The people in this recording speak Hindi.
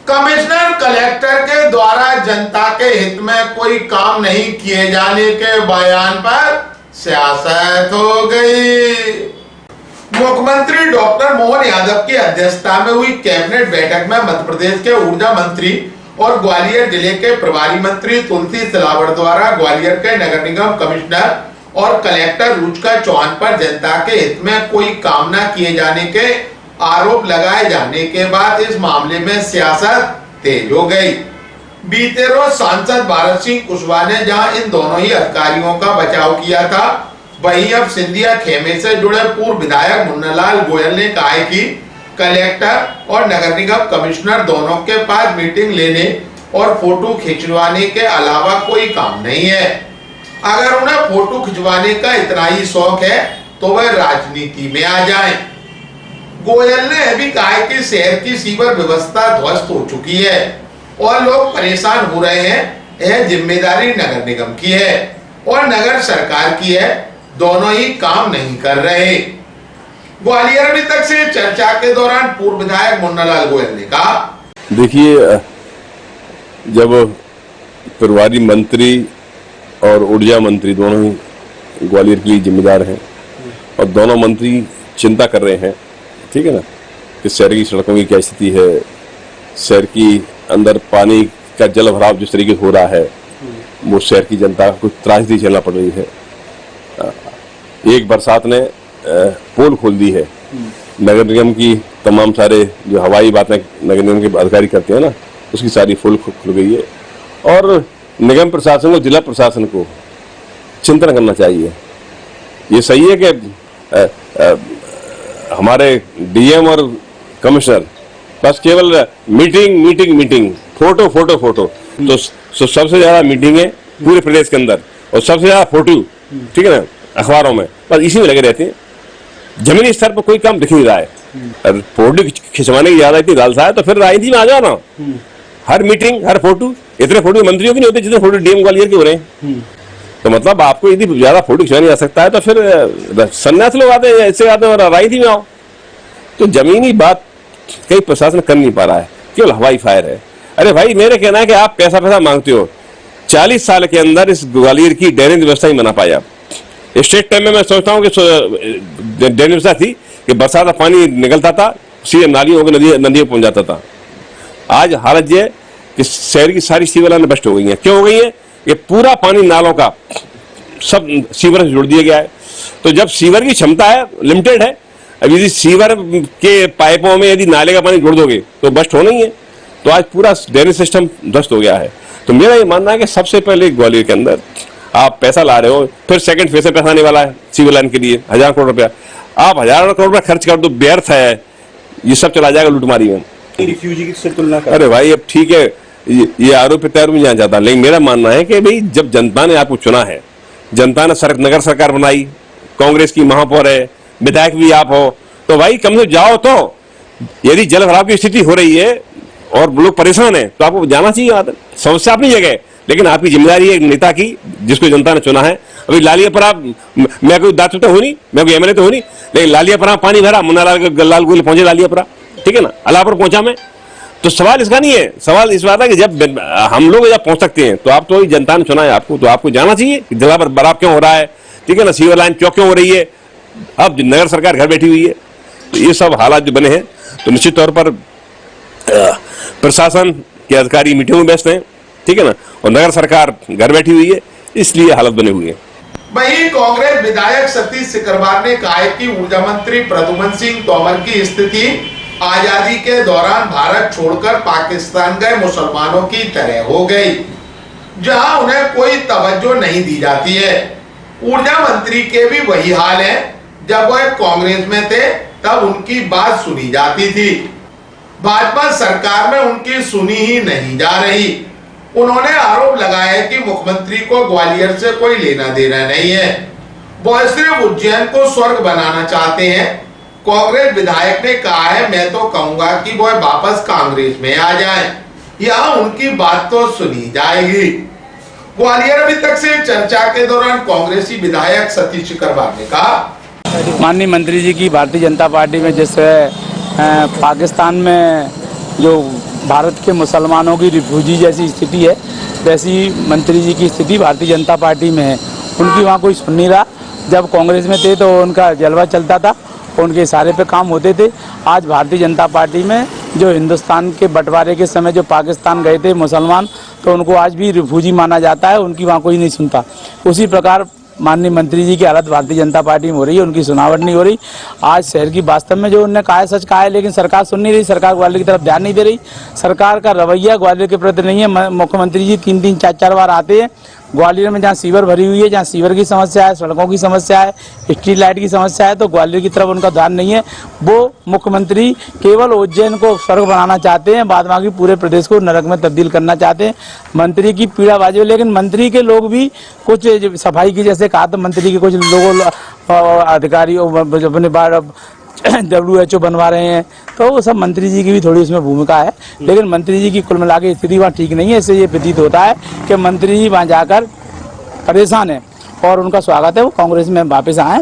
कमिश्नर कलेक्टर के द्वारा जनता के हित में कोई काम नहीं किए जाने के बयान पर सियासत हो गई। मुख्यमंत्री डॉक्टर मोहन यादव की अध्यक्षता में हुई कैबिनेट बैठक में मध्य प्रदेश के ऊर्जा मंत्री और ग्वालियर जिले के प्रभारी मंत्री तुलसी सिलावट द्वारा ग्वालियर के नगर निगम कमिश्नर और कलेक्टर रुचिका चौहान पर जनता के हित में कोई काम न किए जाने के आरोप लगाए जाने के बाद इस मामले में सियासत तेज हो गई। बीते रोज सांसद भारत सिंह कुशवाहा ने जहां इन दोनों ही अधिकारियों का बचाव किया था, वहीं अब सिंधिया खेमे से जुड़े पूर्व विधायक मुन्नालाल गोयल ने कहा है कि कलेक्टर और नगर निगम कमिश्नर दोनों के पास मीटिंग लेने और फोटो खिंचवाने के अलावा कोई काम नहीं है। अगर उन्हें फोटो खिंचवाने का इतना ही शौक है तो वह राजनीति में आ जाएं। गोयल ने भी कहा है कि शहर की सीवर व्यवस्था ध्वस्त हो चुकी है और लोग परेशान हो रहे हैं। यह जिम्मेदारी नगर निगम की है और नगर सरकार की है, दोनों ही काम नहीं कर रहे। ग्वालियर में तक से चर्चा के दौरान पूर्व विधायक मुन्नालाल गोयल ने कहा, देखिए, जब प्रभारी मंत्री और ऊर्जा मंत्री दोनों ही ग्वालियर के लिए जिम्मेदार हैं और दोनों मंत्री चिंता कर रहे हैं, ठीक है ना, कि शहर की सड़कों की क्या स्थिति है, शहर की अंदर पानी का जल भराव जिस तरीके से हो रहा है वो शहर की जनता को त्रासदी झेलना पड़ रही है। एक बरसात ने पोल खोल दी है। नगर निगम की तमाम सारे जो हवाई बातें नगर निगम के अधिकारी करते हैं ना, उसकी सारी पोल खुल गई है और निगम प्रशासन को, जिला प्रशासन को चिंतन करना चाहिए। ये सही है कि हमारे डीएम और कमिश्नर बस केवल meeting meeting meeting, photo photo photo, तो सबसे ज्यादा मीटिंग है पूरे प्रदेश के अंदर और सबसे ज्यादा फोटो, ठीक है ना, अखबारों में, बस इसी में लगे रहते हैं। जमीनी स्तर पर कोई काम दिख नहीं रहा है। फोटो खिंचवाने की ज्यादा इतनी लालसा है तो फिर राजनीति में आ जाओ ना। हर मीटिंग, हर फोटो, इतने फोटो मंत्रियों की नहीं होते जितने फोटो डीएम ग्वालियर के हो रहे हैं। तो मतलब आपको यदि ज्यादा फोटो खिंचवानी जा सकता है तो फिर सन्यास लोग आते हैं, ऐसे आते हैं और राजनीति में आओ। तो जमीनी बात कई प्रशासन कर नहीं पा रहा है, केवल हवाई फायर है। अरे भाई, मेरे कहना है कि आप पैसा मांगते हो, 40 साल के अंदर इस ग्वालियर की ड्रेनेज व्यवस्था ही बना पाया। स्टेट टाइम में मैं सोचता हूँ कि ड्रेनेज व्यवस्था थी कि बरसात का पानी निकलता था, सीधे नालियों को नदियों पहुंच जाता था। आज हालत ये कि शहर की सारी सीवर लाइनें बस्ट हो गई हैं। क्यों हो गई है? ये पूरा पानी नालों का सब सीवर से जोड़ दिया गया है। तो जब सीवर की क्षमता है, लिमिटेड है, अब यदि सीवर के पाइपों में यदि नाले का पानी जोड़ दोगे तो बस्ट होना ही है। तो आज पूरा ड्रेनेज सिस्टम ध्वस्त हो गया है। तो मेरा ये मानना है कि सबसे पहले ग्वालियर के अंदर आप पैसा ला रहे हो, फिर सेकंड फेज से पैसा आने वाला है सीवर लाइन के लिए 1000 करोड़ रुपया, आप 1000 करोड़ रुपया खर्च कर दो, व्यर्थ है, ये सब चला जाएगा लूटमारी में। रिफ्यूजी की से तुलना कर, अरे भाई, अब ठीक है, ये आरोप प्रत्यारोप में जाना चाहता, लेकिन मेरा मानना है कि भाई जब जनता ने आपको चुना है, जनता ने नगर सरकार बनाई, कांग्रेस की महापौर है, विधायक भी आप हो, तो भाई कम से जाओ। तो यदि जल भराव की स्थिति हो रही है और लोग परेशान है तो आपको जाना चाहिए। समस्या अपनी जगह, लेकिन आपकी जिम्मेदारी है नेता की जिसको जनता ने चुना है। अभी लालियापुरा, मैं कोई दायित्व तो हूँ नहीं, मैं कोई एमएलए तो हूँ नहीं, लेकिन लालियापुरा पानी भरा, मुन्नालाल गोयल पहुंचे लालियापुरा, ठीक है ना, अलापुर पहुंचा मैं। तो सवाल इसका नहीं है, सवाल इस बात है कि जब हम लोग जब पहुंच सकते हैं तो आप तो जनता ने चुना है आपको, तो आपको जाना चाहिए कि जला पर बराब क्यों हो रहा है, ठीक है ना, सीवर लाइन क्यों हो रही है। अब नगर सरकार घर बैठी हुई है, तो ये सब हालात जो बने हैं तो निश्चित तौर पर प्रशासन के अधिकारी मीटिंग में व्यस्त हैं, ठीक है ना, और नगर सरकार घर बैठी हुई है, इसलिए हालत बने हुई है। वहीं कांग्रेस विधायक सतीश सिकरवार ने कहा है कि ऊर्जा मंत्री प्रद्युम्न सिंह तोमर की स्थिति आजादी के दौरान भारत छोड़कर पाकिस्तान गए मुसलमानों की तरह हो गई, जहां उन्हें कोई तवज्जो नहीं दी जाती है। ऊर्जा मंत्री के भी वही हाल है, जब वह कांग्रेस में थे तब उनकी बात सुनी जाती थी, भाजपा सरकार में उनकी सुनी ही नहीं जा रही। उन्होंने आरोप लगाया कि मुख्यमंत्री को ग्वालियर से कोई लेना देना नहीं है, वह सिर्फ उज्जैन को स्वर्ग बनाना चाहते हैं। कांग्रेस विधायक ने कहा है, मैं तो कहूंगा कि वह वापस कांग्रेस में आ जाएं, यहाँ उनकी बात तो सुनी जाएगी। ग्वालियर अभी तक से चर्चा के दौरान कांग्रेसी विधायक सतीश सिकरवार ने कहा, माननीय मंत्री जी की भारतीय जनता पार्टी में जैसे पाकिस्तान में जो भारत के मुसलमानों की रिफ्यूजी जैसी स्थिति है, वैसी मंत्री जी की स्थिति भारतीय जनता पार्टी में है। उनकी वहाँ कोई सुन नहीं रहा। जब कांग्रेस में थे तो उनका जलवा चलता था, उनके इशारे पे काम होते थे। आज भारतीय जनता पार्टी में जो हिंदुस्तान के बंटवारे के समय जो पाकिस्तान गए थे मुसलमान, तो उनको आज भी रिफ्यूजी माना जाता है, उनकी वहाँ कोई नहीं सुनता। उसी प्रकार माननीय मंत्री जी की हालत भारतीय जनता पार्टी में हो रही है, उनकी सुनावट नहीं हो रही। आज शहर की वास्तव में जो उन्होंने कहा है सच कहा है, लेकिन सरकार सुन नहीं रही, सरकार ग्वालियर की तरफ ध्यान नहीं दे रही। सरकार का रवैया ग्वालियर के प्रति नहीं है। मुख्यमंत्री जी 3-3, 4-4 बार आते हैं ग्वालियर में, जहाँ सीवर भरी हुई है, जहाँ सीवर की समस्या है, सड़कों की समस्या है, स्ट्रीट लाइट की समस्या है, तो ग्वालियर की तरफ उनका ध्यान नहीं है। वो मुख्यमंत्री केवल उज्जैन को स्वर्ग बनाना चाहते हैं, बाद बाकी पूरे प्रदेश को नरक में तब्दील करना चाहते हैं। मंत्री की पीड़ाबाजी, लेकिन मंत्री के लोग भी कुछ सफाई की, जैसे कहा तो मंत्री के कुछ लोगों अधिकारी अपने बार WHO बनवा रहे हैं, तो वो सब मंत्री जी की भी थोड़ी उसमें भूमिका है। लेकिन मंत्री जी की कुल मिला के स्थिति वहाँ ठीक नहीं है। इससे ये प्रतीत होता है कि मंत्री जी वहाँ जाकर परेशान है और उनका स्वागत है वो कांग्रेस में वापस आए।